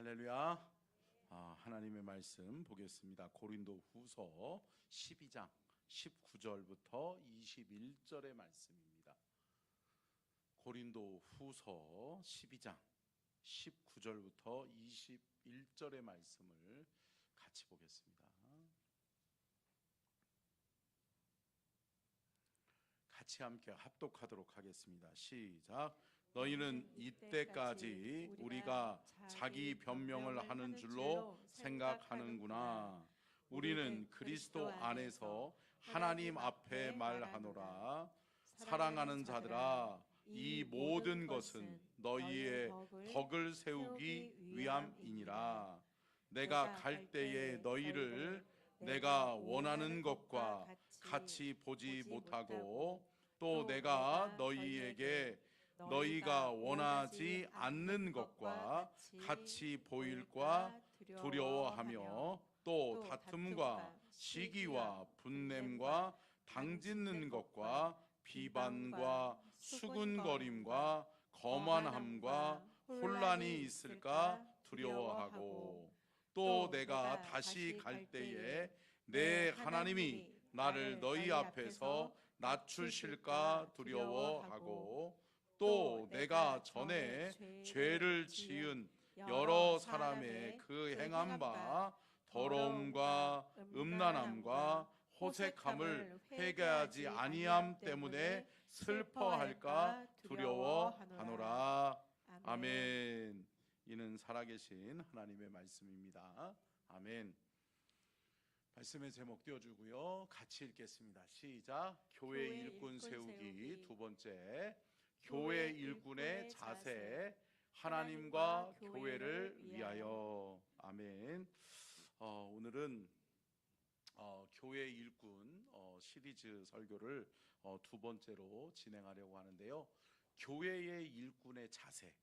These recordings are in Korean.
할렐루야. 하나님의 말씀 보겠습니다. 고린도후서 12장 19절부터 21절의 말씀입니다. 고린도후서 12장 19절부터 21절의 말씀을 같이 보겠습니다. 같이 함께 합독하도록 하겠습니다. 시작. 너희는 이때까지 우리가 자기 변명을 하는 줄로 생각하는구나. 우리는 그리스도 안에서 하나님 앞에 말하노라. 사랑하는 자들아, 이 모든 것은 너희의 덕을 세우기 위함이니라. 내가 갈 때에 너희를 내가 원하는 것과 같이 보지 못하고, 또 내가 너희에게 너희가 원하지 않는 것과 같이 보일까 두려워하며, 또 다툼과 시기와 분냄과 당짓는 것과 비반과 수군거림과 거만함과 혼란이 있을까 두려워하고, 또 내가 다시 갈 때에 내 하나님이 나를 너희 앞에서 낮추실까 두려워하고, 또 내가 전에 죄를 지은 여러 사람의 그 행한 바 더러움과 음란함과 호색함을 회개하지 아니함 때문에 슬퍼할까 두려워하노라. 아멘. 이는 살아계신 하나님의 말씀입니다. 아멘. 말씀의 제목 띄워주고요, 같이 읽겠습니다. 시작. 교회 일꾼 세우기 두 번째, 교회 일꾼의 자세, 하나님과 교회를 위하여. 아멘. 오늘은 교회 일꾼 시리즈 설교를 두 번째로 진행하려고 하는데요. 교회의 일꾼의 자세,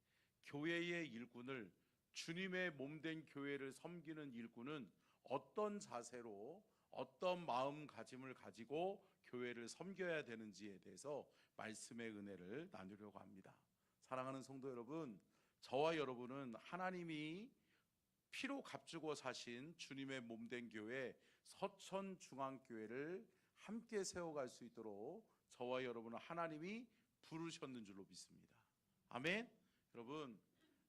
교회의 일꾼을, 주님의 몸된 교회를 섬기는 일꾼은 어떤 자세로, 어떤 마음가짐을 가지고 교회를 섬겨야 되는지에 대해서 말씀의 은혜를 나누려고 합니다. 사랑하는 성도 여러분, 저와 여러분은 하나님이 피로 값주고 사신 주님의 몸된 교회 서천중앙교회를 함께 세워갈 수 있도록 저와 여러분은 하나님이 부르셨는 줄로 믿습니다. 아멘. 여러분,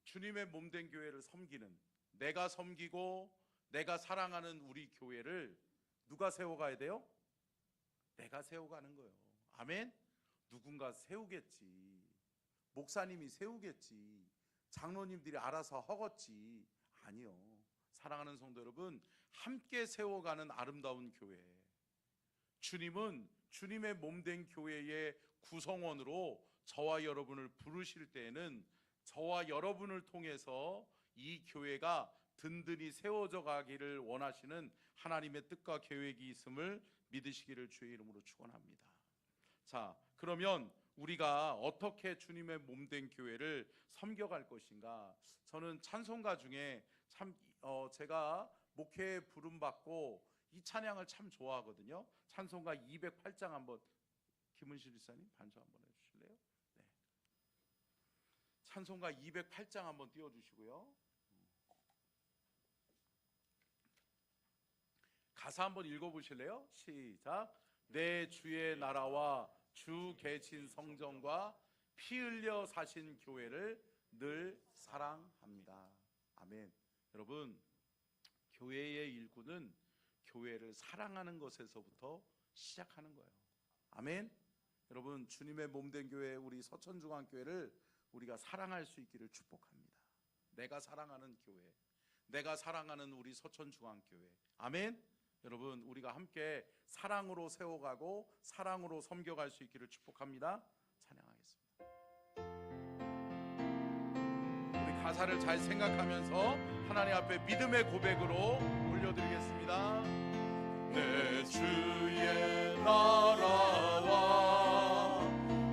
주님의 몸된 교회를 섬기는, 내가 섬기고 내가 사랑하는 우리 교회를 누가 세워가야 돼요? 내가 세워가는 거예요. 아멘. 누군가 세우겠지, 목사님이 세우겠지, 장로님들이 알아서 하겠지. 아니요. 사랑하는 성도 여러분, 함께 세워가는 아름다운 교회, 주님은 주님의 몸된 교회의 구성원으로 저와 여러분을 부르실 때에는 저와 여러분을 통해서 이 교회가 든든히 세워져 가기를 원하시는 하나님의 뜻과 계획이 있음을 믿으시기를 주의 이름으로 축원합니다. 자, 그러면 우리가 어떻게 주님의 몸된 교회를 섬겨갈 것인가? 저는 찬송가 중에 참 제가 목회에 부름받고 이 찬양을 참 좋아하거든요. 찬송가 208장 한번 김은실 집사님 반주 한번 해주실래요? 네. 찬송가 208장 한번 띄워주시고요. 가사 한번 읽어보실래요? 시작. 내 주의 나라와 주 계신 성전과 피 흘려 사신 교회를 늘 사랑합니다. 아멘. 여러분, 교회의 일꾼은 교회를 사랑하는 것에서부터 시작하는 거예요. 아멘. 여러분, 주님의 몸된 교회, 우리 서천중앙교회를 우리가 사랑할 수 있기를 축복합니다. 내가 사랑하는 교회, 내가 사랑하는 우리 서천중앙교회. 아멘. 여러분, 우리가 함께 사랑으로 세워가고 사랑으로 섬겨갈 수 있기를 축복합니다. 찬양하겠습니다. 우리 가사를 잘 생각하면서 하나님 앞에 믿음의 고백으로 올려드리겠습니다. 내 주의 나라와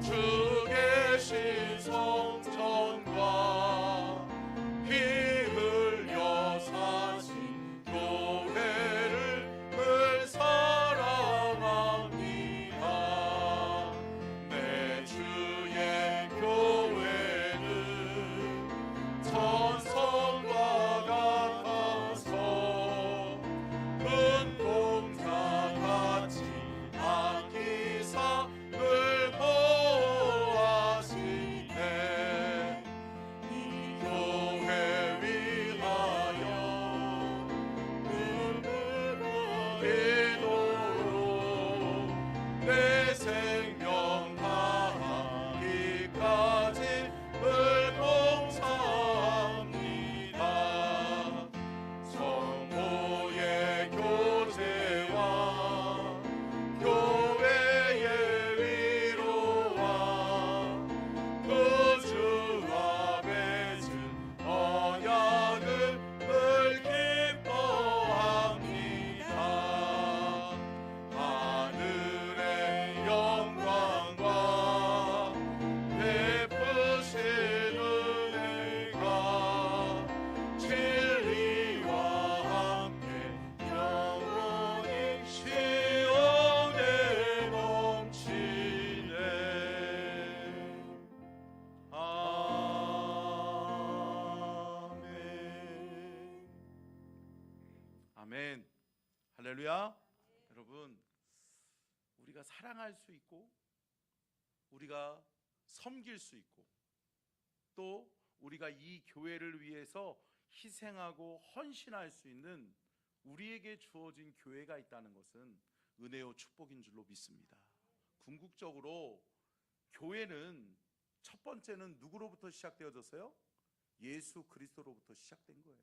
주 계신 성전과 피 흘려 사신 교회를 늘 사랑합니다. 내 주의 교회는 천성과 아멘. 할렐루야. 여러분, 우리가 사랑할 수 있고 우리가 섬길 수 있고 또 우리가 이 교회를 위해서 희생하고 헌신할 수 있는 우리에게 주어진 교회가 있다는 것은 은혜요 축복인 줄로 믿습니다. 궁극적으로 교회는 첫 번째는 누구로부터 시작되어졌어요? 예수 그리스도로부터 시작된 거예요.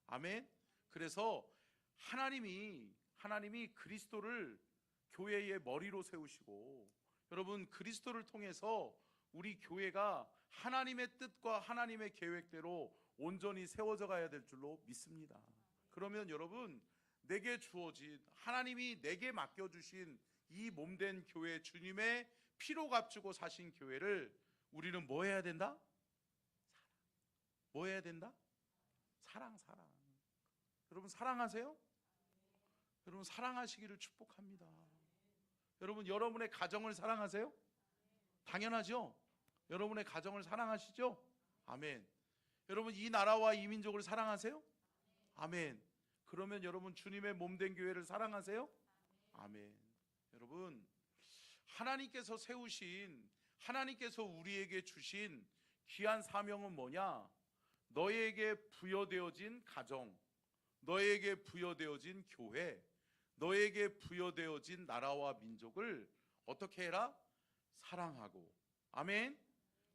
아멘. 그래서 하나님이 그리스도를 교회의 머리로 세우시고, 여러분 그리스도를 통해서 우리 교회가 하나님의 뜻과 하나님의 계획대로 온전히 세워져 가야 될 줄로 믿습니다. 그러면 여러분, 내게 주어진, 하나님이 내게 맡겨주신 이 몸된 교회, 주님의 피로 값주고 사신 교회를 우리는 뭐 해야 된다? 뭐 해야 된다? 사랑. 여러분 사랑하세요? 여러분 사랑하시기를 축복합니다. 여러분, 여러분의 가정을 사랑하세요? 당연하죠. 여러분의 가정을 사랑하시죠? 아멘. 여러분, 이 나라와 이 민족을 사랑하세요? 아멘. 그러면 여러분 주님의 몸된 교회를 사랑하세요? 아멘. 여러분, 하나님께서 세우신, 하나님께서 우리에게 주신 귀한 사명은 뭐냐? 너에게 부여되어진 가정, 너에게 부여되어진 교회, 너에게 부여되어진 나라와 민족을 어떻게 해라? 사랑하고. 아멘.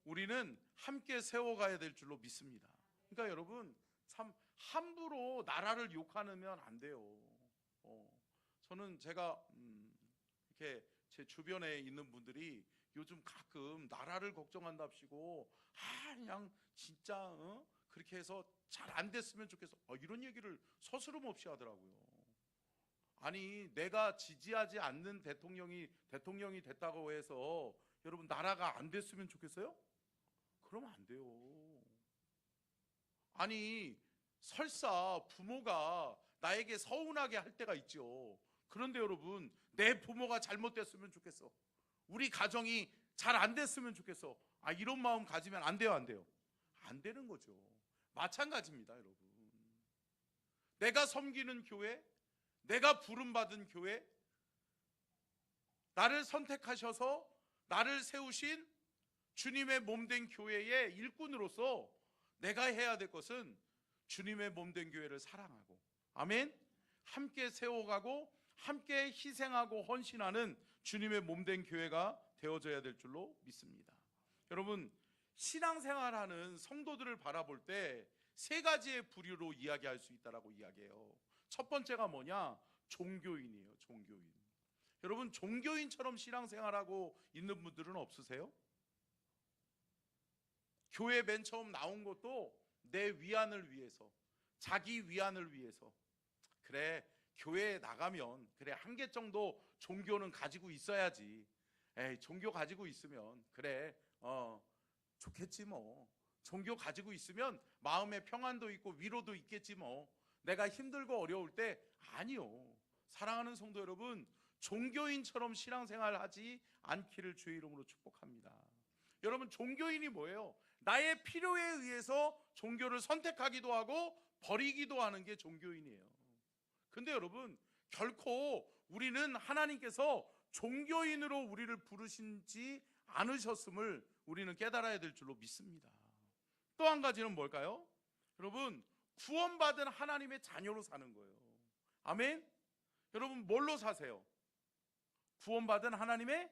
우리는 함께 세워가야 될 줄로 믿습니다. 그러니까 여러분, 참 함부로 나라를 욕하면 안 돼요. 저는 제가 이렇게 제 주변에 있는 분들이 요즘 가끔 나라를 걱정한답시고 그냥 진짜 그렇게 해서 잘 안 됐으면 좋겠어, 이런 얘기를 서스럼 없이 하더라고요. 아니, 내가 지지하지 않는 대통령이 됐다고 해서 여러분 나라가 안 됐으면 좋겠어요? 그러면 안 돼요. 아니, 설사 부모가 나에게 서운하게 할 때가 있죠. 그런데 여러분, 내 부모가 잘못됐으면 좋겠어, 우리 가정이 잘 안 됐으면 좋겠어, 이런 마음 가지면 안 돼요? 안 돼요? 안 되는 거죠. 마찬가지입니다. 여러분, 내가 섬기는 교회, 내가 부름받은 교회, 나를 선택하셔서 나를 세우신 주님의 몸된 교회의 일꾼으로서 내가 해야 될 것은 주님의 몸된 교회를 사랑하고, 아멘, 함께 세워가고 함께 희생하고 헌신하는 주님의 몸된 교회가 되어져야 될 줄로 믿습니다. 여러분, 신앙생활하는 성도들을 바라볼 때 세 가지의 부류로 이야기할 수 있다라고 이야기해요. 첫 번째가 뭐냐? 종교인이에요. 종교인. 여러분, 종교인처럼 신앙생활하고 있는 분들은 없으세요? 교회 맨 처음 나온 것도 내 위안을 위해서, 자기 위안을 위해서. 그래, 교회에 나가면 그래 한 개 정도 종교는 가지고 있어야지. 종교 가지고 있으면 그래 좋겠지 뭐. 종교 가지고 있으면 마음의 평안도 있고 위로도 있겠지 뭐. 내가 힘들고 어려울 때. 아니요. 사랑하는 성도 여러분, 종교인처럼 신앙생활 하지 않기를 주의 이름으로 축복합니다. 여러분, 종교인이 뭐예요? 나의 필요에 의해서 종교를 선택하기도 하고 버리기도 하는 게 종교인이에요. 근데 여러분, 결코 우리는 하나님께서 종교인으로 우리를 부르신지 않으셨음을 우리는 깨달아야 될 줄로 믿습니다. 또 한 가지는 뭘까요? 여러분, 구원받은 하나님의 자녀로 사는 거예요. 아멘? 여러분, 뭘로 사세요? 구원받은 하나님의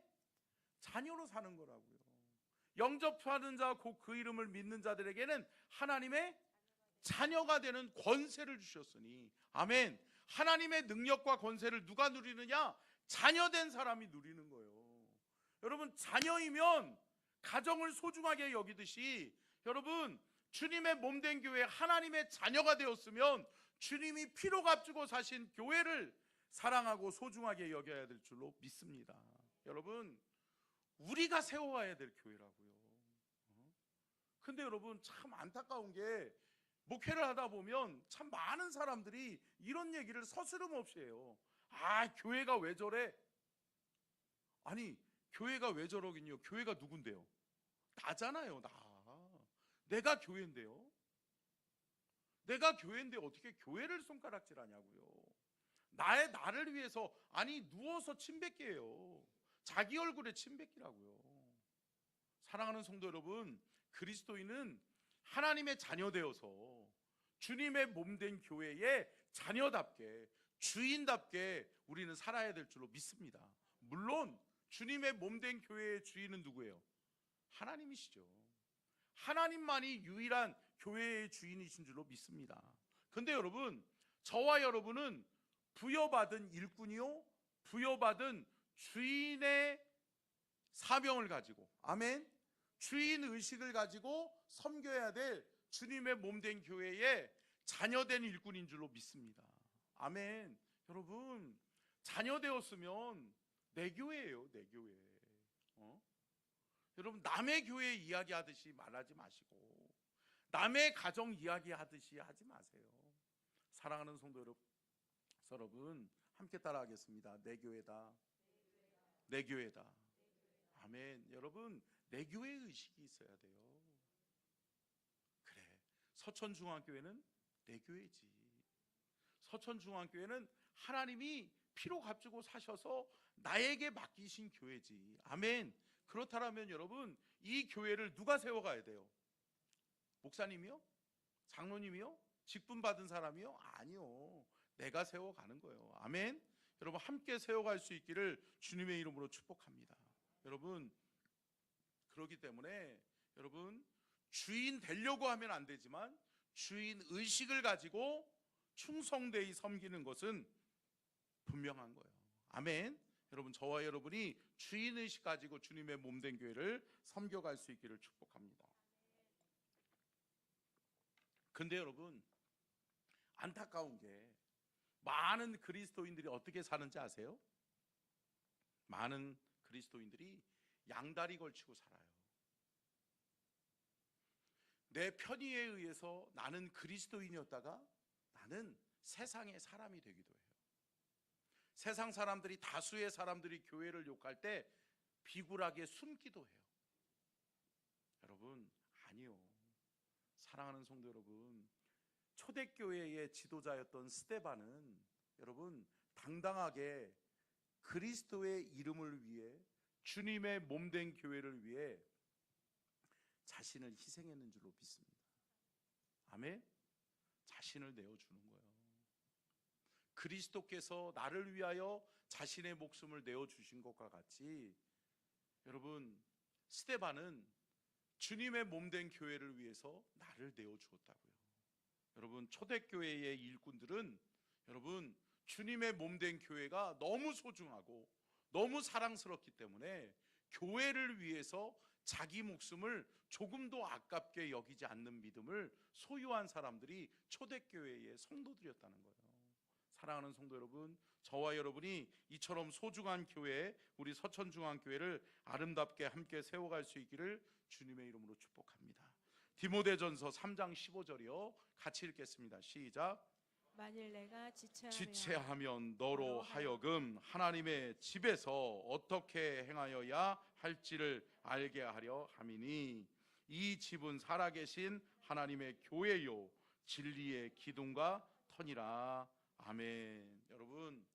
자녀로 사는 거라고요. 영접하는 자, 곧 그 이름을 믿는 자들에게는 하나님의 자녀가 되는 권세를 주셨으니, 아멘. 하나님의 능력과 권세를 누가 누리느냐? 자녀된 사람이 누리는 거예요. 여러분, 자녀이면 가정을 소중하게 여기듯이, 여러분, 주님의 몸된 교회, 하나님의 자녀가 되었으면 주님이 피로 값주고 사신 교회를 사랑하고 소중하게 여겨야 될 줄로 믿습니다. 여러분, 우리가 세워가야 될 교회라고요. 근데 여러분, 참 안타까운 게, 목회를 하다 보면 참 많은 사람들이 이런 얘기를 서스름 없이 해요. 교회가 왜 저래? 아니, 교회가 왜 저러긴요? 교회가 누군데요? 나잖아요. 내가 교회인데요. 내가 교회인데 어떻게 교회를 손가락질하냐고요. 나를 위해서, 아니 누워서 침 뱉게요. 자기 얼굴에 침 뱉기라고요. 사랑하는 성도 여러분, 그리스도인은 하나님의 자녀되어서 주님의 몸된 교회의 자녀답게, 주인답게 우리는 살아야 될 줄로 믿습니다. 물론 주님의 몸된 교회의 주인은 누구예요? 하나님이시죠. 하나님만이 유일한 교회의 주인이신 줄로 믿습니다. 근데 여러분, 저와 여러분은 부여받은 일꾼이요, 부여받은 주인의 사명을 가지고, 아멘, 주인 의식을 가지고 섬겨야 될 주님의 몸된 교회의 자녀된 일꾼인 줄로 믿습니다. 아멘. 여러분, 자녀 되었으면 내 교회예요, 내 교회. 여러분, 남의 교회 이야기하듯이 말하지 마시고, 남의 가정 이야기하듯이 하지 마세요. 사랑하는 성도 여러분, 함께 따라하겠습니다. 내 교회다, 내 교회다. 아멘. 여러분, 내 교회 의식이 있어야 돼요. 그래, 서천중앙교회는 내 교회지. 서천중앙교회는 하나님이 피로 값주고 사셔서 나에게 맡기신 교회지. 아멘. 그렇다면 여러분, 이 교회를 누가 세워가야 돼요? 목사님이요? 장로님이요? 직분 받은 사람이요? 아니요, 내가 세워가는 거예요. 아멘. 여러분, 함께 세워갈 수 있기를 주님의 이름으로 축복합니다. 여러분, 그렇기 때문에 여러분, 주인 되려고 하면 안 되지만 주인 의식을 가지고 충성되이 섬기는 것은 분명한 거예요. 아멘. 여러분, 저와 여러분이 주인 의식 가지고 주님의 몸된 교회를 섬겨갈 수 있기를 축복합니다. 근데 여러분, 안타까운 게 많은 그리스도인들이 어떻게 사는지 아세요? 많은 그리스도인들이 양다리 걸치고 살아요. 내 편의에 의해서 나는 그리스도인이었다가 나는 세상의 사람이 되기도 해요. 세상 사람들이, 다수의 사람들이 교회를 욕할 때 비굴하게 숨기도 해요. 여러분, 아니요. 사랑하는 성도 여러분, 초대교회의 지도자였던 스데반은 여러분, 당당하게 그리스도의 이름을 위해, 주님의 몸된 교회를 위해 자신을 희생했는 줄로 믿습니다. 아멘. 자신을 내어주는 거예요. 그리스도께서 나를 위하여 자신의 목숨을 내어주신 것과 같이 여러분, 스데반은 주님의 몸된 교회를 위해서 나를 내어주었다고요. 여러분, 초대교회의 일꾼들은 여러분, 주님의 몸된 교회가 너무 소중하고 너무 사랑스럽기 때문에 교회를 위해서 자기 목숨을 조금도 아깝게 여기지 않는 믿음을 소유한 사람들이 초대교회의 성도들이었다는 거예요. 사랑하는 성도 여러분, 저와 여러분이 이처럼 소중한 교회, 우리 서천중앙교회를 아름답게 함께 세워갈 수 있기를 주님의 이름으로 축복합니다. 디모데전서 3장 15절이요, 같이 읽겠습니다. 시작. 만일 내가 지체하면 너로 하여금 하나님의 집에서 어떻게 행하여야 할지를 알게 하려 함이니 이 집은 살아계신 하나님의 교회요 진리의 기둥과 터니라. 아멘. 여러분,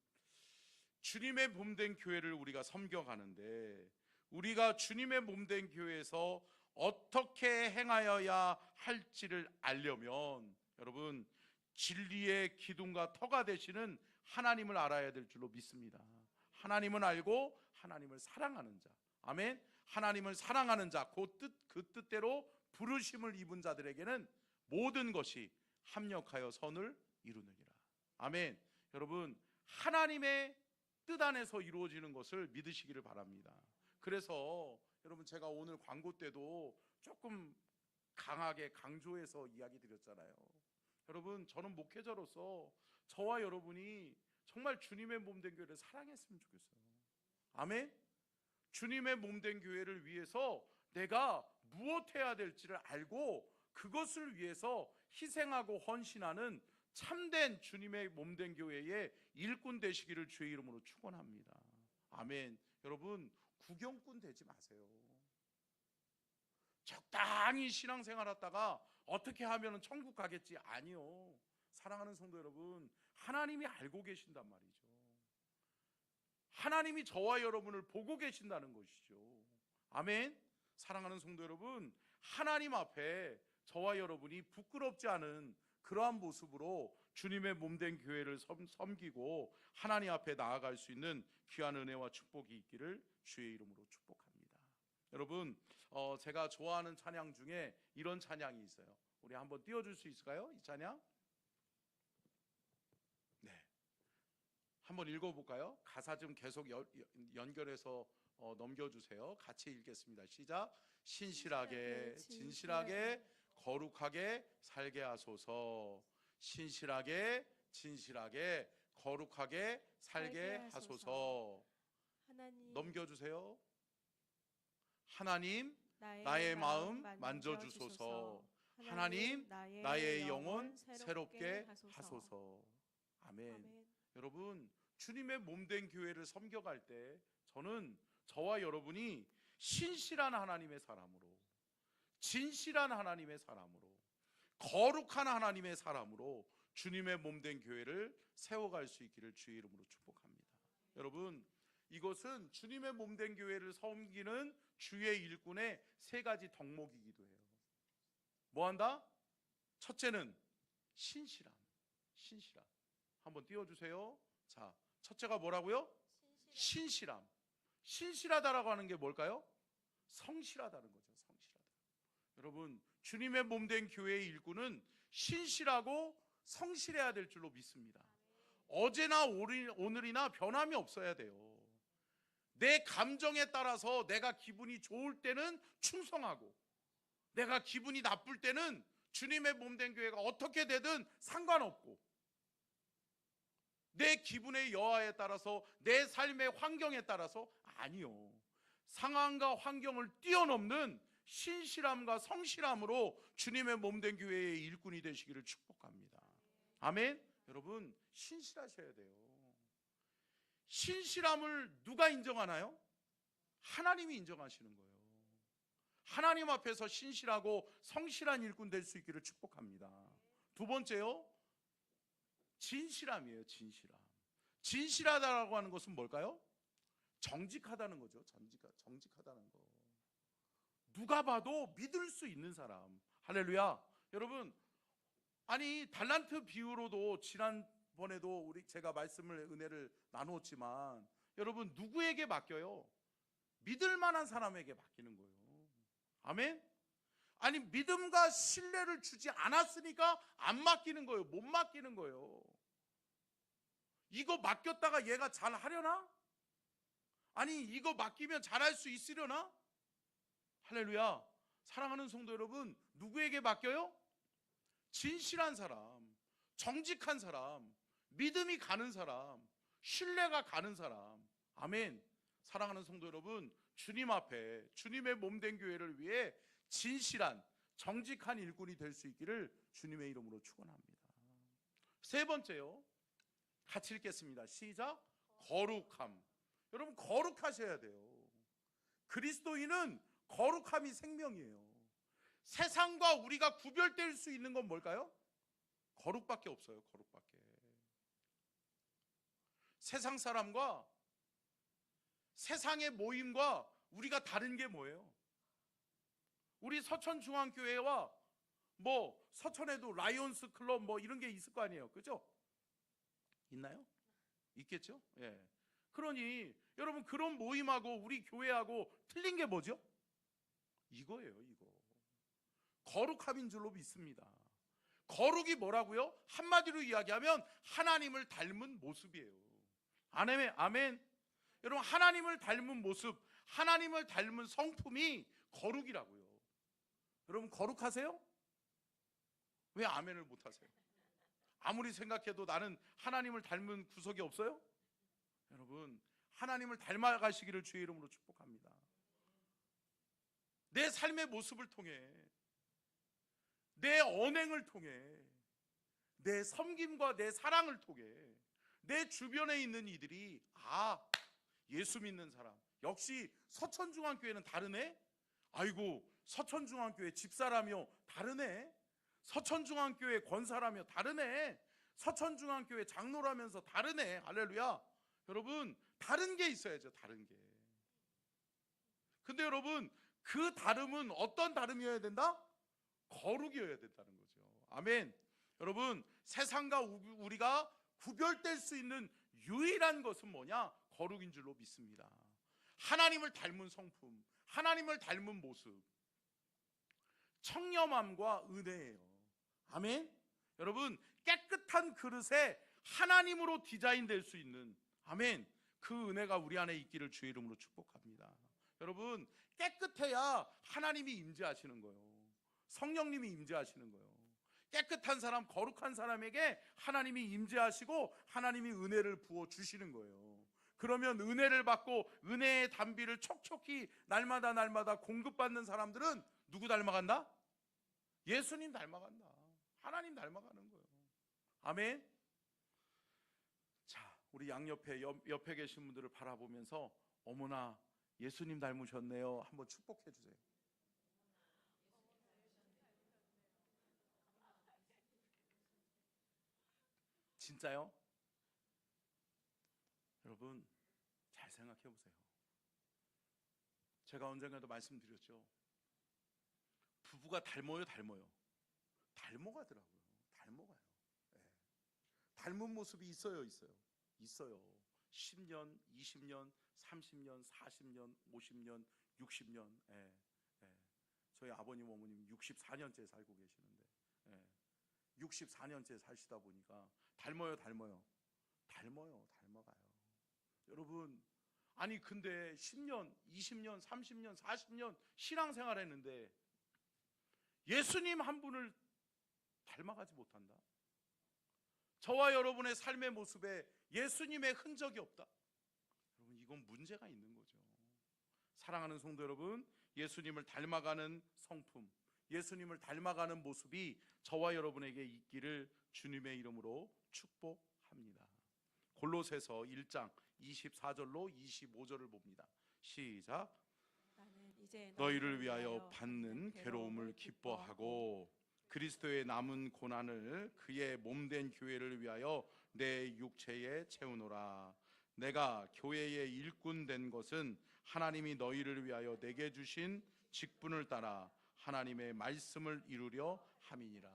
주님의 몸된 교회를 우리가 섬겨가는데, 우리가 주님의 몸된 교회에서 어떻게 행하여야 할지를 알려면 여러분, 진리의 기둥과 터가 되시는 하나님을 알아야 될 줄로 믿습니다. 하나님은 알고 하나님을 사랑하는 자, 아멘. 하나님을 사랑하는 자, 그 뜻대로 부르심을 입은 자들에게는 모든 것이 합력하여 선을 이루느니라. 아멘. 여러분, 하나님의 뜻 안에서 이루어지는 것을 믿으시기를 바랍니다. 그래서 여러분, 제가 오늘 광고 때도 조금 강하게 강조해서 이야기 드렸잖아요. 여러분, 저는 목회자로서 저와 여러분이 정말 주님의 몸된 교회를 사랑했으면 좋겠어요. 아멘. 주님의 몸된 교회를 위해서 내가 무엇해야 될지를 알고 그것을 위해서 희생하고 헌신하는 참된 주님의 몸된 교회의 일꾼 되시기를 주의 이름으로 축원합니다. 아멘. 여러분, 구경꾼 되지 마세요. 적당히 신앙생활 하다가 어떻게 하면 천국 가겠지? 아니요. 사랑하는 성도 여러분, 하나님이 알고 계신단 말이죠. 하나님이 저와 여러분을 보고 계신다는 것이죠. 아멘. 사랑하는 성도 여러분, 하나님 앞에 저와 여러분이 부끄럽지 않은 그러한 모습으로 주님의 몸된 교회를 섬기고 하나님 앞에 나아갈 수 있는 귀한 은혜와 축복이 있기를 주의 이름으로 축복합니다. 여러분, 제가 좋아하는 찬양 중에 이런 찬양이 있어요. 우리 한번 띄워줄 수 있을까요? 이 찬양? 네, 한번 읽어볼까요? 가사 좀 계속 연결해서 넘겨주세요. 같이 읽겠습니다. 시작. 신실하게 진실하게 거룩하게 살게 하소서. 신실하게 진실하게 거룩하게 살게 하소서. 넘겨주세요. 하나님 나의 마음 만져주소서. 하나님 나의 영혼 새롭게 하소서. 아멘. 여러분, 주님의 몸된 교회를 섬겨갈 때 저는 저와 여러분이 신실한 하나님의 사람으로, 진실한 하나님의 사람으로, 거룩한 하나님의 사람으로 주님의 몸된 교회를 세워갈 수 있기를 주의 이름으로 축복합니다. 여러분, 이것은 주님의 몸된 교회를 섬기는 주의 일꾼의 세 가지 덕목이기도 해요. 뭐한다? 첫째는 신실함. 한번 띄워주세요. 자, 첫째가 뭐라고요? 신실함. 신실하다라고 하는 게 뭘까요? 성실하다는 거죠. 성실하다. 여러분, 주님의 몸된 교회의 일꾼은 신실하고 성실해야 될 줄로 믿습니다. 어제나 오늘이나 변함이 없어야 돼요. 내 감정에 따라서 내가 기분이 좋을 때는 충성하고, 내가 기분이 나쁠 때는 주님의 몸된 교회가 어떻게 되든 상관없고, 내 기분의 여하에 따라서, 내 삶의 환경에 따라서 아니요, 상황과 환경을 뛰어넘는 신실함과 성실함으로 주님의 몸된 교회의 일꾼이 되시기를 축복합니다. 아멘. 여러분, 신실하셔야 돼요. 신실함을 누가 인정하나요? 하나님이 인정하시는 거예요. 하나님 앞에서 신실하고 성실한 일꾼 될 수 있기를 축복합니다. 두 번째요, 진실함이에요. 진실하다라고 하는 것은 뭘까요? 정직하다는 거죠. 정직하다는 거. 누가 봐도 믿을 수 있는 사람. 할렐루야. 여러분, 아니 달란트 비유로도 지난번에도 제가 은혜를 나누었지만, 여러분, 누구에게 맡겨요? 믿을 만한 사람에게 맡기는 거예요. 아멘. 아니, 믿음과 신뢰를 주지 않았으니까 안 맡기는 거예요. 못 맡기는 거예요. 이거 맡겼다가 얘가 잘 하려나? 아니, 이거 맡기면 잘할 수 있으려나? 할렐루야. 사랑하는 성도 여러분, 누구에게 맡겨요? 진실한 사람, 정직한 사람, 믿음이 가는 사람, 신뢰가 가는 사람. 아멘. 사랑하는 성도 여러분, 주님 앞에 주님의 몸된 교회를 위해 진실한 정직한 일꾼이 될 수 있기를 주님의 이름으로 축원합니다. 세 번째요, 같이 읽겠습니다. 시작. 거룩함. 여러분, 거룩하셔야 돼요. 그리스도인은 거룩함이 생명이에요. 세상과 우리가 구별될 수 있는 건 뭘까요? 거룩밖에 없어요. 거룩밖에. 세상 사람과 세상의 모임과 우리가 다른 게 뭐예요? 우리 서천중앙교회와 서천에도 라이온스 클럽 이런 게 있을 거 아니에요. 그죠? 있나요? 있겠죠? 예. 그러니 여러분, 그런 모임하고 우리 교회하고 틀린 게 뭐죠? 이거예요. 이거 거룩함인 줄로 믿습니다. 거룩이 뭐라고요? 한마디로 이야기하면 하나님을 닮은 모습이에요. 아멘. 여러분, 하나님을 닮은 모습, 하나님을 닮은 성품이 거룩이라고요. 여러분, 거룩하세요? 왜 아멘을 못하세요? 아무리 생각해도 나는 하나님을 닮은 구석이 없어요? 여러분, 하나님을 닮아가시기를 주의 이름으로 축복합니다. 내 삶의 모습을 통해, 내 언행을 통해, 내 섬김과 내 사랑을 통해 내 주변에 있는 이들이 예수 믿는 사람, 역시 서천중앙교회는 다르네? 아이고, 서천중앙교회 집사라며 다르네? 서천중앙교회 권사라며 다르네? 서천중앙교회 장로라면서 다르네. 할렐루야. 여러분, 다른 게 있어야죠. 다른 게. 근데 여러분, 그 다름은 어떤 다름이어야 된다? 거룩이어야 된다는 거죠. 아멘. 여러분, 세상과 우리가 구별될 수 있는 유일한 것은 뭐냐? 거룩인 줄로 믿습니다. 하나님을 닮은 성품, 하나님을 닮은 모습, 청렴함과 은혜예요. 아멘. 여러분, 깨끗한 그릇에 하나님으로 디자인될 수 있는, 아멘, 그 은혜가 우리 안에 있기를 주의 이름으로 축복합니다. 여러분, 깨끗해야 하나님이 임재하시는 거예요. 성령님이 임재하시는 거예요. 깨끗한 사람, 거룩한 사람에게 하나님이 임재하시고 하나님이 은혜를 부어주시는 거예요. 그러면 은혜를 받고 은혜의 단비를 촉촉히 날마다 공급받는 사람들은 누구 닮아간다? 예수님 닮아간다. 하나님 닮아가는 거예요. 아멘. 자, 우리 양옆에 옆에 계신 분들을 바라보면서 어머나 예수님 닮으셨네요. 한번 축복해 주세요. 진짜요? 여러분, 잘 생각해 보세요. 제가 언젠가도 말씀드렸죠. 부부가 닮아가더라고요. 닮아가요. 네. 닮은 모습이 있어요. 10년, 20년, 30년, 40년, 50년, 60년. 저희 아버님, 어머님 64년째 살고 계시는데, 64년째 사시다 보니까 닮아가요. 여러분, 아니 근데 10년, 20년, 30년, 40년 신앙생활 했는데 예수님 한 분을 닮아가지 못한다? 저와 여러분의 삶의 모습에 예수님의 흔적이 없다? 여러분, 이건 문제가 있는 거죠. 사랑하는 성도 여러분, 예수님을 닮아가는 성품, 예수님을 닮아가는 모습이 저와 여러분에게 있기를 주님의 이름으로 축복합니다. 골로새서 1장 24절로 25절을 봅니다. 시작. 너희를 위하여 받는 괴로움을 기뻐하고 그리스도의 남은 고난을 그의 몸된 교회를 위하여 내 육체에 채우노라. 내가 교회의 일꾼 된 것은 하나님이 너희를 위하여 내게 주신 직분을 따라 하나님의 말씀을 이루려 함이니라.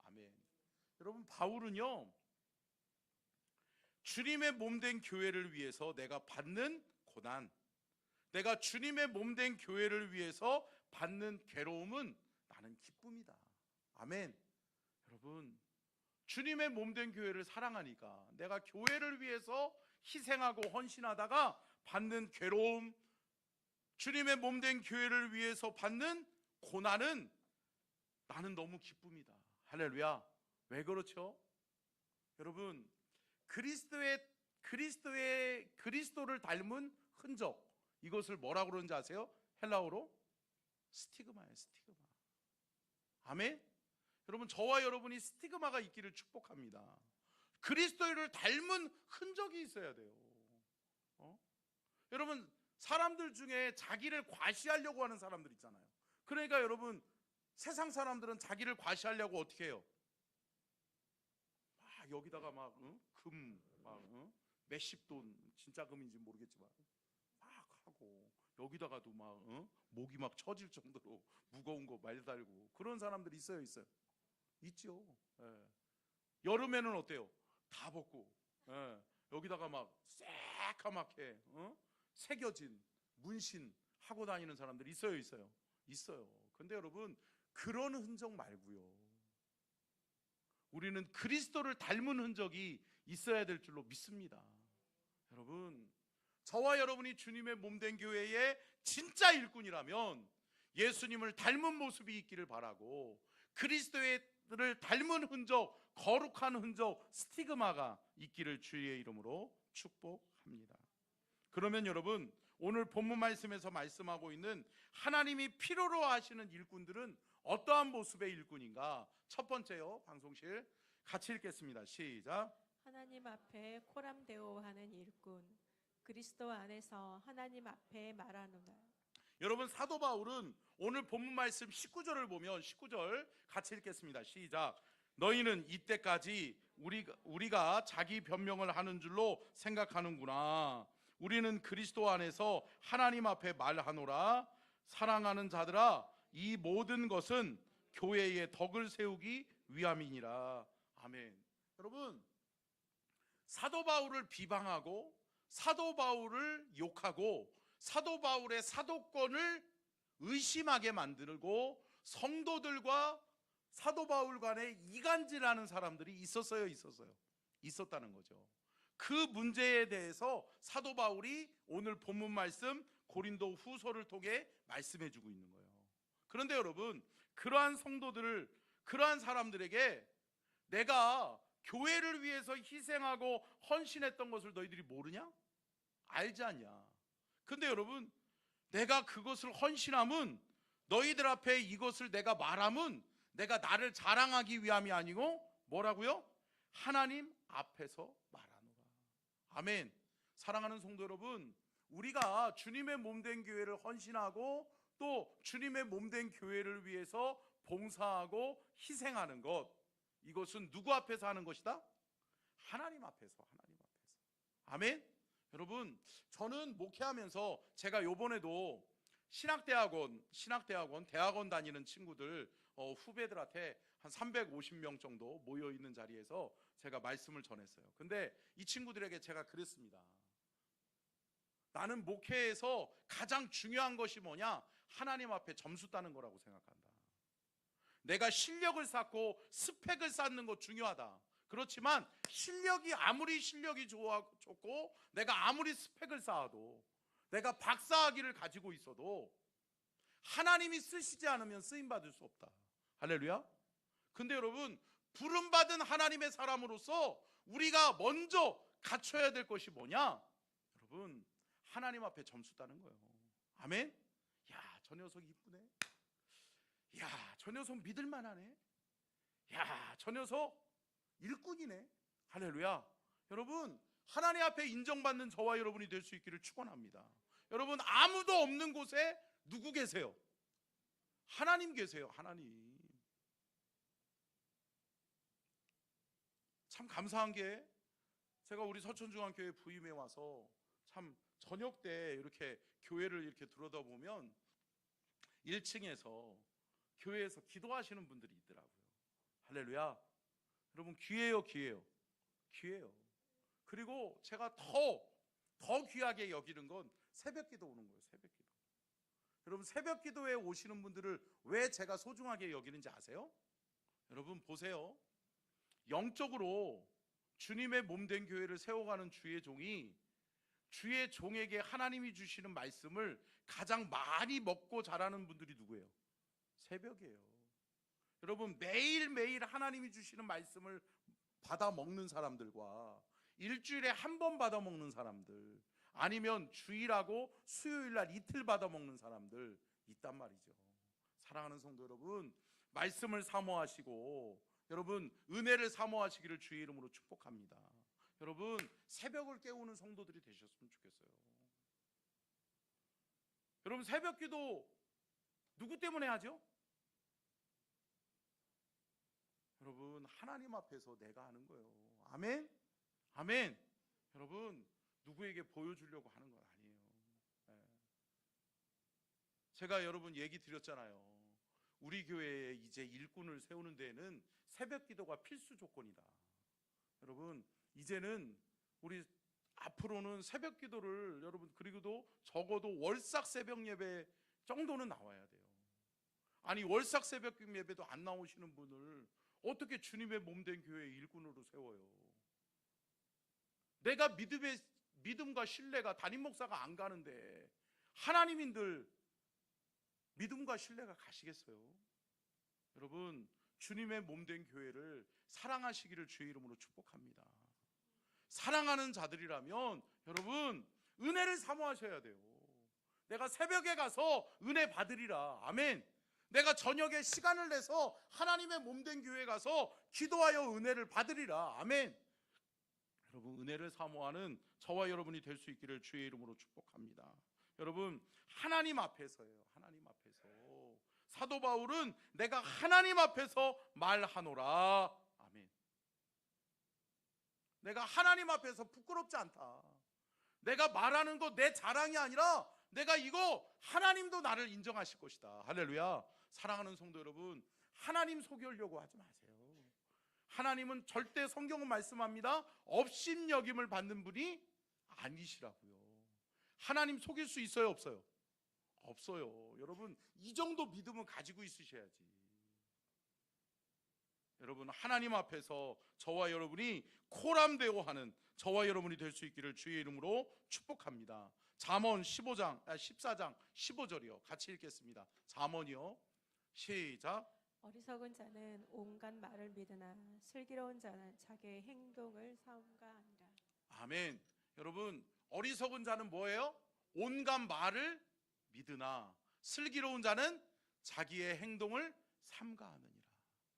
아멘. 여러분, 바울은요, 주님의 몸된 교회를 위해서 내가 받는 고난, 내가 주님의 몸된 교회를 위해서 받는 괴로움은 나는 기쁨이다. 아멘. 여러분, 주님의 몸된 교회를 사랑하니까 내가 교회를 위해서 희생하고 헌신하다가 받는 괴로움, 주님의 몸된 교회를 위해서 받는 고난은 나는 너무 기쁨이다. 할렐루야. 왜 그렇죠? 여러분, 그리스도를 닮은 흔적, 이것을 뭐라고 그러는지 아세요? 헬라어로 스티그마예요. 스티그마. 아멘. 여러분, 저와 여러분이 스티그마가 있기를 축복합니다. 그리스도를 닮은 흔적이 있어야 돼요. 여러분, 사람들 중에 자기를 과시하려고 하는 사람들 있잖아요. 그러니까 여러분, 세상 사람들은 자기를 과시하려고 어떻게 해요? 여기다가 막 금 막 몇십 돈, 진짜 금인지 모르겠지만 막 하고, 여기다가도 막 목이 막 처질 정도로 무거운 거 말달고 그런 사람들이 있어요. 있죠. 여름에는 어때요? 다 벗고 여기다가 막 새까맣게 새겨진 문신 하고 다니는 사람들이 있어요. 근데 여러분, 그런 흔적 말고요, 우리는 그리스도를 닮은 흔적이 있어야 될 줄로 믿습니다. 여러분, 저와 여러분이 주님의 몸된 교회의 진짜 일꾼이라면 예수님을 닮은 모습이 있기를 바라고, 그리스도를 닮은 흔적, 거룩한 흔적, 스티그마가 있기를 주의 이름으로 축복합니다. 그러면 여러분, 오늘 본문 말씀에서 말씀하고 있는 하나님이 필요로 하시는 일꾼들은 어떠한 모습의 일꾼인가? 첫 번째요, 방송실 같이 읽겠습니다. 시작. 하나님 앞에 코람데오하는 일꾼, 그리스도 안에서 하나님 앞에 말하노라. 여러분, 사도 바울은 오늘 본문 말씀 19절을 보면, 19절 같이 읽겠습니다. 시작. 너희는 이때까지 우리가 자기 변명을 하는 줄로 생각하는구나. 우리는 그리스도 안에서 하나님 앞에 말하노라. 사랑하는 자들아, 이 모든 것은 교회의 덕을 세우기 위함이니라. 아멘. 여러분, 사도 바울을 비방하고 사도 바울을 욕하고 사도 바울의 사도권을 의심하게 만들고 성도들과 사도 바울 간에 이간질하는 사람들이 있었어요? 있었다는 거죠. 그 문제에 대해서 사도 바울이 오늘 본문 말씀 고린도 후서를 통해 말씀해 주고 있는 거예요. 그런데 여러분, 그러한 성도들을, 그러한 사람들에게 내가 교회를 위해서 희생하고 헌신했던 것을 너희들이 모르냐? 알지 않냐? 근데 여러분, 내가 그것을 헌신함은, 너희들 앞에 이것을 내가 말함은 내가 나를 자랑하기 위함이 아니고 뭐라고요? 하나님 앞에서 말하노라. 아멘. 사랑하는 성도 여러분, 우리가 주님의 몸된 교회를 헌신하고 또 주님의 몸된 교회를 위해서 봉사하고 희생하는 것, 이것은 누구 앞에서 하는 것이다? 하나님 앞에서. 아멘. 여러분, 저는 목회하면서 제가 요번에도 신학대학원 대학원 다니는 친구들, 후배들한테 한 350명 정도 모여있는 자리에서 제가 말씀을 전했어요. 근데 이 친구들에게 제가 그랬습니다. 나는 목회에서 가장 중요한 것이 뭐냐? 하나님 앞에 점수 따는 거라고 생각한다. 내가 실력을 쌓고 스펙을 쌓는 거 중요하다. 그렇지만 실력이 아무리 좋고 내가 아무리 스펙을 쌓아도, 내가 박사학위를 가지고 있어도 하나님이 쓰시지 않으면 쓰임받을 수 없다. 할렐루야. 근데 여러분, 부름받은 하나님의 사람으로서 우리가 먼저 갖춰야 될 것이 뭐냐? 여러분, 하나님 앞에 점수 따는 거예요. 아멘. 야, 저 녀석 이쁘네. 야, 저 녀석 믿을만하네. 야, 저 녀석 일꾼이네. 할렐루야. 여러분, 하나님 앞에 인정받는 저와 여러분이 될 수 있기를 축원합니다. 여러분, 아무도 없는 곳에 누구 계세요? 하나님 계세요. 하나님. 참 감사한 게, 제가 우리 서천중앙교회 부임해 와서 참 저녁 때 이렇게 교회를 이렇게 들여다보면 1층에서 교회에서 기도하시는 분들이 있더라고요. 할렐루야. 여러분, 귀해요. 그리고 제가 더 귀하게 여기는 건 새벽기도 오는 거예요. 새벽기도. 여러분, 새벽기도에 오시는 분들을 왜 제가 소중하게 여기는지 아세요? 여러분 보세요. 영적으로 주님의 몸된 교회를 세워가는 주의 종이, 주의 종에게 하나님이 주시는 말씀을 가장 많이 먹고 자라는 분들이 누구예요? 새벽이에요. 여러분, 매일매일 하나님이 주시는 말씀을 받아 먹는 사람들과 일주일에 한 번 받아 먹는 사람들, 아니면 주일하고 수요일날 이틀 받아 먹는 사람들 있단 말이죠. 사랑하는 성도 여러분, 말씀을 사모하시고 여러분 은혜를 사모하시기를 주의 이름으로 축복합니다. 여러분, 새벽을 깨우는 성도들이 되셨으면 좋겠어요. 여러분, 새벽기도 누구 때문에 하죠? 여러분, 하나님 앞에서 내가 하는 거예요. 아멘? 아멘. 여러분, 누구에게 보여주려고 하는 건 아니에요. 네. 제가 여러분 얘기 드렸잖아요. 우리 교회에 이제 일꾼을 세우는 데에는 새벽 기도가 필수 조건이다. 여러분, 이제는 우리 앞으로는 새벽 기도를, 여러분, 그리고도 적어도 월삭 새벽 예배 정도는 나와야 돼요. 아니, 월삭 새벽 예배도 안 나오시는 분을 어떻게 주님의 몸된 교회의 일꾼으로 세워요? 내가 믿음과 신뢰가, 담임 목사가 안 가는데 하나님인들 믿음과 신뢰가 가시겠어요? 여러분, 주님의 몸된 교회를 사랑하시기를 주의 이름으로 축복합니다. 사랑하는 자들이라면 여러분, 은혜를 사모하셔야 돼요. 내가 새벽에 가서 은혜 받으리라. 아멘. 내가 저녁에 시간을 내서 하나님의 몸된 교회에 가서 기도하여 은혜를 받으리라. 아멘. 여러분, 은혜를 사모하는 저와 여러분이 될 수 있기를 주의 이름으로 축복합니다. 여러분, 하나님 앞에서예요. 하나님 앞에서. 사도 바울은 내가 하나님 앞에서 말하노라. 내가 하나님 앞에서 부끄럽지 않다. 내가 말하는 거 내 자랑이 아니라 내가 이거 하나님도 나를 인정하실 것이다. 할렐루야. 사랑하는 성도 여러분, 하나님 속이려고 하지 마세요. 하나님은 절대 성경은 말씀합니다. 업신여김을 받는 분이 아니시라고요. 하나님 속일 수 있어요, 없어요? 없어요. 여러분, 이 정도 믿음은 가지고 있으셔야지. 여러분, 하나님 앞에서 저와 여러분이 코람되어 하는 저와 여러분이 될 수 있기를 주의 이름으로 축복합니다. 잠언 14장 15절이요. 같이 읽겠습니다. 잠언이요. 시작. 어리석은 자는 온갖 말을 믿으나 슬기로운 자는 자기의 행동을 삼가하니라. 아멘. 여러분, 어리석은 자는 뭐예요? 온갖 말을 믿으나 슬기로운 자는 자기의 행동을 삼가하느니라.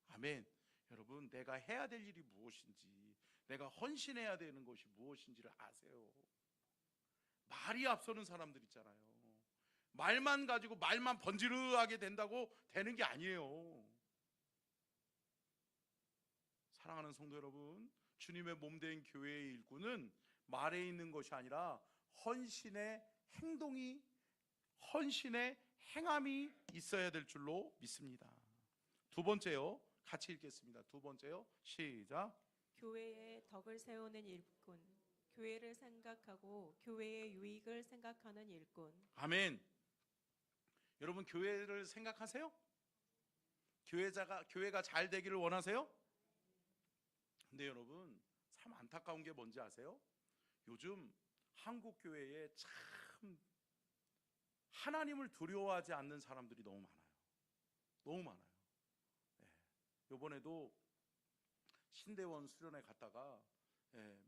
아멘. 여러분, 내가 해야 될 일이 무엇인지, 내가 헌신해야 되는 것이 무엇인지를 아세요? 말이 앞서는 사람들 있잖아요. 말만 가지고 말만 번지르하게 된다고 되는 게 아니에요. 사랑하는 성도 여러분, 주님의 몸된 교회의 일꾼은 말에 있는 것이 아니라 헌신의 행동이, 헌신의 행함이 있어야 될 줄로 믿습니다. 두 번째요. 같이 읽겠습니다. 두 번째요. 시작. 교회의 덕을 세우는 일꾼, 교회를 생각하고 교회의 유익을 생각하는 일꾼. 아멘. 여러분, 교회를 생각하세요? 교회가 잘 되기를 원하세요? 근데 여러분, 참 안타까운 게 뭔지 아세요? 요즘 한국 교회에 참 하나님을 두려워하지 않는 사람들이 너무 많아요. 너무 많아요. 이번에도 신대원 수련회 갔다가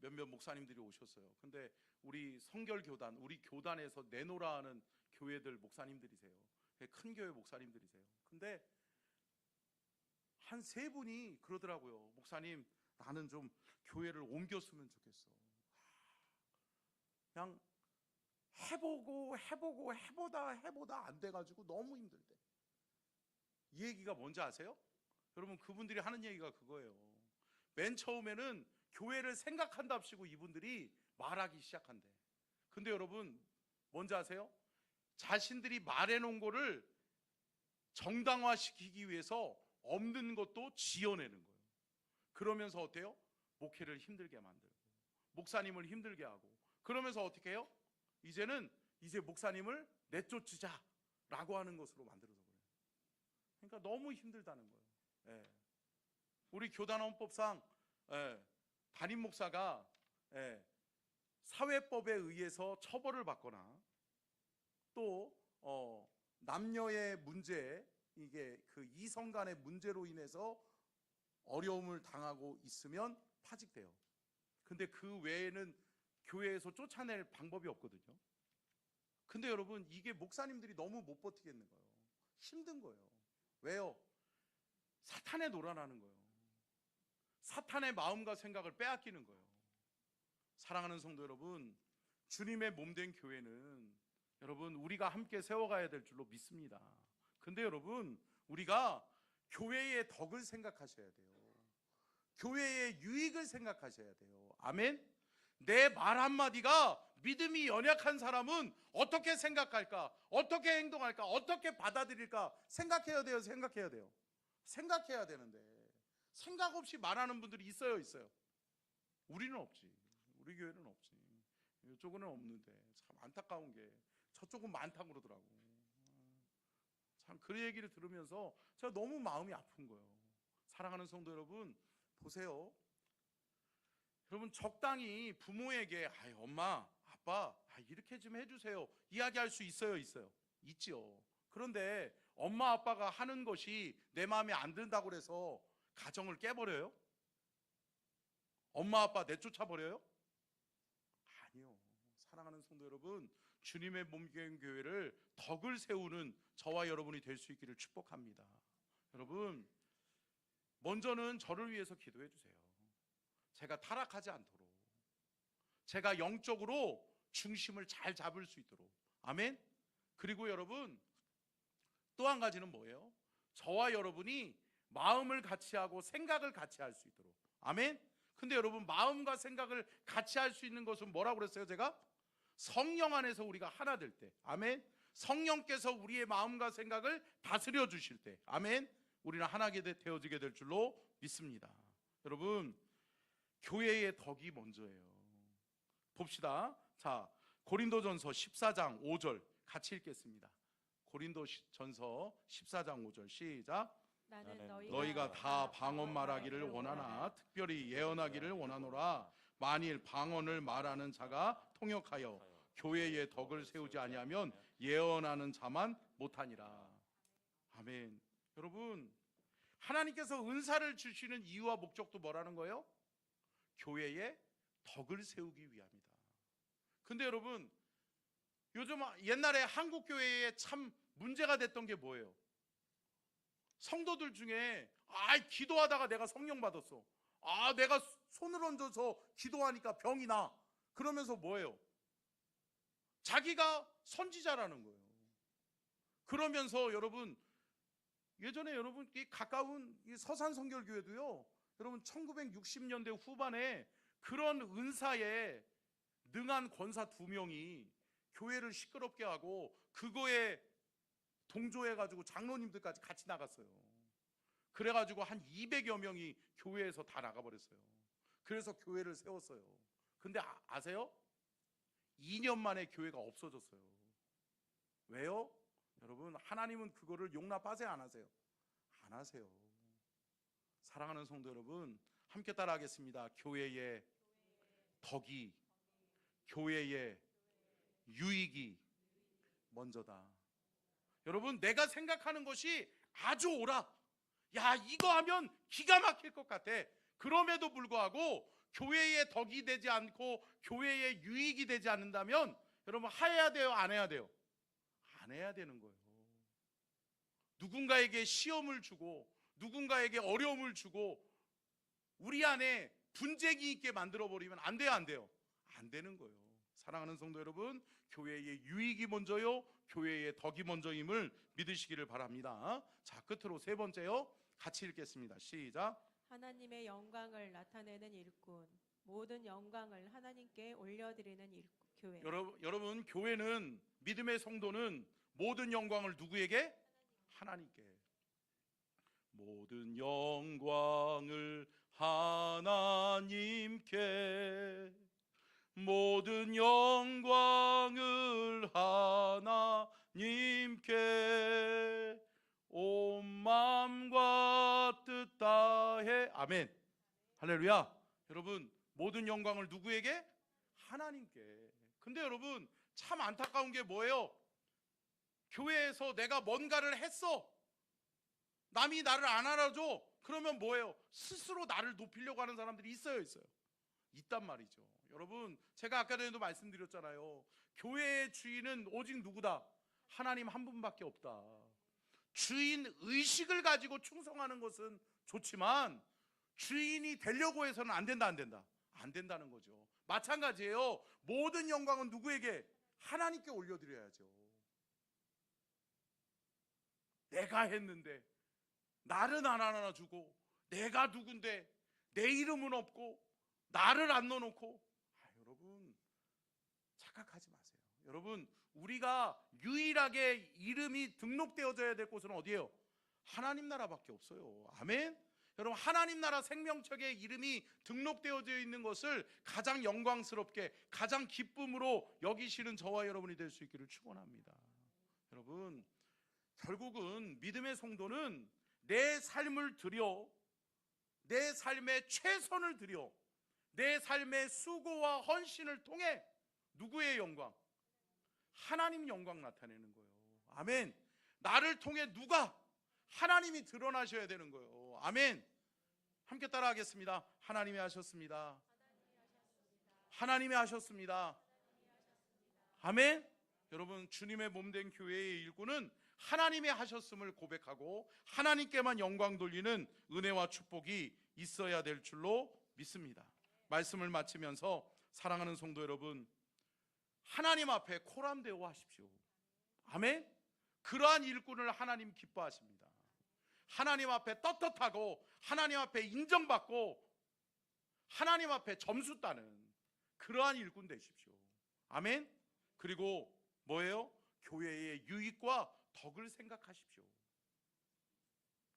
몇몇 목사님들이 오셨어요. 근데 우리 성결교단, 우리 교단에서 내노라 하는 교회들 목사님들이세요. 큰 교회 목사님들이세요. 근데 한 세 분이 그러더라고요. 목사님, 나는 좀 교회를 옮겼으면 좋겠어. 그냥 해보다 안 돼가지고 너무 힘들대. 이 얘기가 뭔지 아세요? 여러분, 그분들이 하는 얘기가 그거예요. 맨 처음에는 교회를 생각한답시고 이분들이 말하기 시작한대. 근데 여러분, 뭔지 아세요? 자신들이 말해놓은 거를 정당화시키기 위해서 없는 것도 지어내는 거예요. 그러면서 어때요? 목회를 힘들게 만들고 목사님을 힘들게 하고, 그러면서 어떻게 해요? 이제 목사님을 내쫓으자라고 하는 것으로 만들어서 그래요. 그러니까 너무 힘들다는 거예요. 우리 교단 헌법상 담임 목사가 사회법에 의해서 처벌을 받거나 또 남녀의 문제, 이게 그 이성 간의 문제로 인해서 어려움을 당하고 있으면 파직돼요. 근데 그 외에는 교회에서 쫓아낼 방법이 없거든요. 근데 여러분, 이게 목사님들이 너무 못 버티겠는 거예요. 힘든 거예요. 왜요? 사탄에 놀아나는 거예요. 사탄의 마음과 생각을 빼앗기는 거예요. 사랑하는 성도 여러분, 주님의 몸된 교회는 여러분, 우리가 함께 세워가야 될 줄로 믿습니다. 근데 여러분, 우리가 교회의 덕을 생각하셔야 돼요. 교회의 유익을 생각하셔야 돼요. 아멘? 내 말 한마디가 믿음이 연약한 사람은 어떻게 생각할까? 어떻게 행동할까? 어떻게 받아들일까? 생각해야 돼요. 생각해야 되는데 생각 없이 말하는 분들이 있어요? 우리는 없지. 우리 교회는 없지. 이쪽은 없는데 참 안타까운 게 저쪽은 많다고 그러더라고. 참 그 얘기를 들으면서 제가 너무 마음이 아픈 거예요. 사랑하는 성도 여러분, 보세요. 여러분, 적당히 부모에게 엄마, 아빠 이렇게 좀 해주세요 이야기할 수 있어요? 있죠. 그런데 엄마 아빠가 하는 것이 내 마음에 안 든다고 해서 가정을 깨버려요? 엄마 아빠 내쫓아버려요? 아니요. 사랑하는 성도 여러분, 주님의 몸된 교회를 덕을 세우는 저와 여러분이 될 수 있기를 축복합니다. 여러분, 먼저는 저를 위해서 기도해 주세요. 제가 타락하지 않도록, 제가 영적으로 중심을 잘 잡을 수 있도록. 아멘. 그리고 여러분, 또 한 가지는 뭐예요? 저와 여러분이 마음을 같이 하고 생각을 같이 할 수 있도록. 아멘. 근데 여러분, 마음과 생각을 같이 할 수 있는 것은 뭐라고 그랬어요? 제가 성령 안에서 우리가 하나 될 때, 아멘. 성령께서 우리의 마음과 생각을 다스려 주실 때, 아멘, 우리는 하나게 되어지게 될 줄로 믿습니다. 여러분, 교회의 덕이 먼저예요. 봅시다. 자, 고린도전서 14장 5절 같이 읽겠습니다. 고린도전서 14장 5절 시작. 나는 너희가 다 방언 말하기를 원하나 특별히 예언하기를 원하노라. 만일 방언을 말하는 자가 통역하여 교회의 덕을 세우지 아니하면 예언하는 자만 못하니라. 아멘. 여러분, 하나님께서 은사를 주시는 이유와 목적도 뭐라는 거예요? 교회의 덕을 세우기 위함이다. 근데 여러분, 요즘 옛날에 한국 교회에 참 문제가 됐던 게 뭐예요? 성도들 중에 기도하다가 내가 성령 받았어. 내가 손을 얹어서 기도하니까 병이 나. 그러면서 뭐예요? 자기가 선지자라는 거예요. 그러면서 여러분, 예전에 여러분 이 가까운 이 서산성결교회도요, 여러분 1960년대 후반에 그런 은사에 능한 권사 2명이 교회를 시끄럽게 하고 그거에 동조해가지고 장로님들까지 같이 나갔어요. 그래가지고 한 200여 명이 교회에서 다 나가버렸어요. 그래서 교회를 세웠어요. 근데 아세요? 2년 만에 교회가 없어졌어요. 왜요? 여러분, 하나님은 그거를 용납하세요, 안 하세요? 안 하세요. 사랑하는 성도 여러분, 함께 따라하겠습니다. 교회의 덕이, 교회의 유익이 먼저다. 여러분, 내가 생각하는 것이 아주 옳아. 야, 이거 하면 기가 막힐 것 같아. 그럼에도 불구하고 교회의 덕이 되지 않고 교회의 유익이 되지 않는다면 여러분, 해야 돼요, 안 해야 돼요? 안 해야 되는 거예요. 누군가에게 시험을 주고 누군가에게 어려움을 주고 우리 안에 분쟁이 있게 만들어버리면 안 돼요, 안 돼요? 안 되는 거예요. 사랑하는 성도 여러분, 교회의 유익이 먼저요, 교회의 덕이 먼저임을 믿으시기를 바랍니다. 자, 끝으로 세 번째요, 같이 읽겠습니다. 시작. 하나님의 영광을 나타내는 일꾼, 모든 영광을 하나님께 올려드리는 교회. 여러분, 교회는, 믿음의 성도는 모든 영광을 누구에게? 하나님께. 모든 영광을 하나님께, 모든 영광을 하나님께 온 마음과 뜻 다해. 아멘. 할렐루야. 여러분, 모든 영광을 누구에게? 하나님께. 근데 여러분, 참 안타까운 게 뭐예요? 교회에서 내가 뭔가를 했어. 남이 나를 안 알아줘. 그러면 뭐예요? 스스로 나를 높이려고 하는 사람들이 있어요, 있어요? 있단 말이죠. 여러분, 제가 아까 전에도 말씀드렸잖아요. 교회의 주인은 오직 누구다? 하나님 한 분밖에 없다. 주인 의식을 가지고 충성하는 것은 좋지만 주인이 되려고 해서는 안 된다, 안 된다? 안 된다는 거죠. 마찬가지예요. 모든 영광은 누구에게? 하나님께 올려드려야죠. 내가 했는데 나를 안 안아주고, 내가 누군데 내 이름은 없고 나를 안 넣어놓고, 여러분 착각하지 마세요. 여러분, 우리가 유일하게 이름이 등록되어져야 될 곳은 어디예요? 하나님 나라밖에 없어요. 아멘. 여러분, 하나님 나라 생명책에 이름이 등록되어져 있는 것을 가장 영광스럽게, 가장 기쁨으로 여기시는 저와 여러분이 될 수 있기를 축원합니다. 여러분, 결국은 믿음의 성도는 내 삶을 들여, 내 삶의 최선을 들여, 내 삶의 수고와 헌신을 통해 누구의 영광? 하나님 영광 나타내는 거예요. 아멘. 나를 통해 누가? 하나님이 드러나셔야 되는 거예요. 아멘. 함께 따라하겠습니다. 하나님이 하셨습니다. 하나님이 하셨습니다. 아멘. 여러분, 주님의 몸된 교회의 일꾼은 하나님이 하셨음을 고백하고 하나님께만 영광 돌리는 은혜와 축복이 있어야 될 줄로 믿습니다. 말씀을 마치면서 사랑하는 성도 여러분, 하나님 앞에 코람되어 하십시오. 아멘. 그러한 일꾼을 하나님 기뻐하십니다. 하나님 앞에 떳떳하고 하나님 앞에 인정받고 하나님 앞에 점수 따는 그러한 일꾼 되십시오. 아멘. 그리고 뭐예요? 교회의 유익과 덕을 생각하십시오.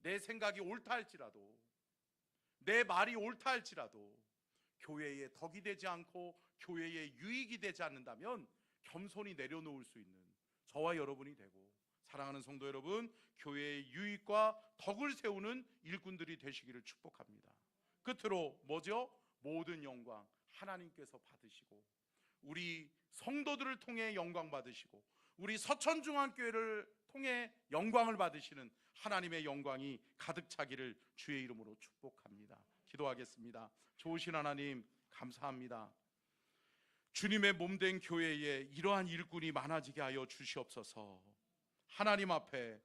내 생각이 옳다 할지라도, 내 말이 옳다 할지라도 교회의 덕이 되지 않고 교회의 유익이 되지 않는다면 겸손히 내려놓을 수 있는 저와 여러분이 되고, 사랑하는 성도 여러분, 교회의 유익과 덕을 세우는 일꾼들이 되시기를 축복합니다. 끝으로 뭐죠? 모든 영광 하나님께서 받으시고, 우리 성도들을 통해 영광 받으시고, 우리 서천중앙교회를 통해 영광을 받으시는 하나님의 영광이 가득 차기를 주의 이름으로 축복합니다. 기도하겠습니다. 좋으신 하나님, 감사합니다. 주님의 몸된 교회에 이러한 일꾼이 많아지게 하여 주시옵소서. 하나님 앞에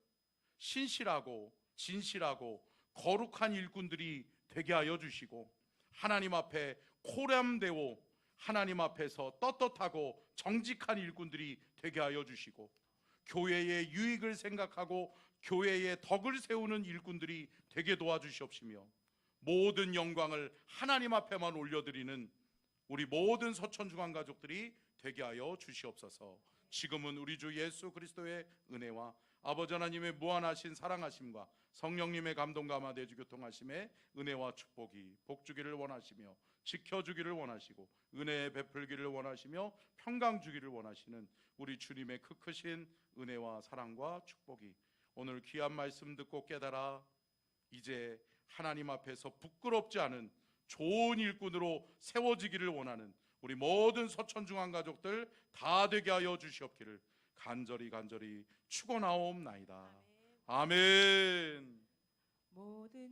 신실하고 진실하고 거룩한 일꾼들이 되게 하여 주시고, 하나님 앞에 코람되고 하나님 앞에서 떳떳하고 정직한 일꾼들이 되게 하여 주시고, 교회의 유익을 생각하고 교회의 덕을 세우는 일꾼들이 되게 도와주시옵시며, 모든 영광을 하나님 앞에만 올려드리는 우리 모든 서천중앙 가족들이 되게 하여 주시옵소서. 지금은 우리 주 예수 그리스도의 은혜와 아버지 하나님의 무한하신 사랑하심과 성령님의 감동과 마대주 교통하심의 은혜와 축복이 복주기를 원하시며 지켜주기를 원하시고 은혜에 베풀기를 원하시며 평강 주기를 원하시는 우리 주님의 크신 은혜와 사랑과 축복이 오늘 귀한 말씀 듣고 깨달아 이제 하나님 앞에서 부끄럽지 않은 좋은 일꾼으로 세워지기를 원하는 우리 모든 서천중앙 가족들 다 되게 하여 주시옵기를 간절히 축원하옵나이다. 아멘. 모든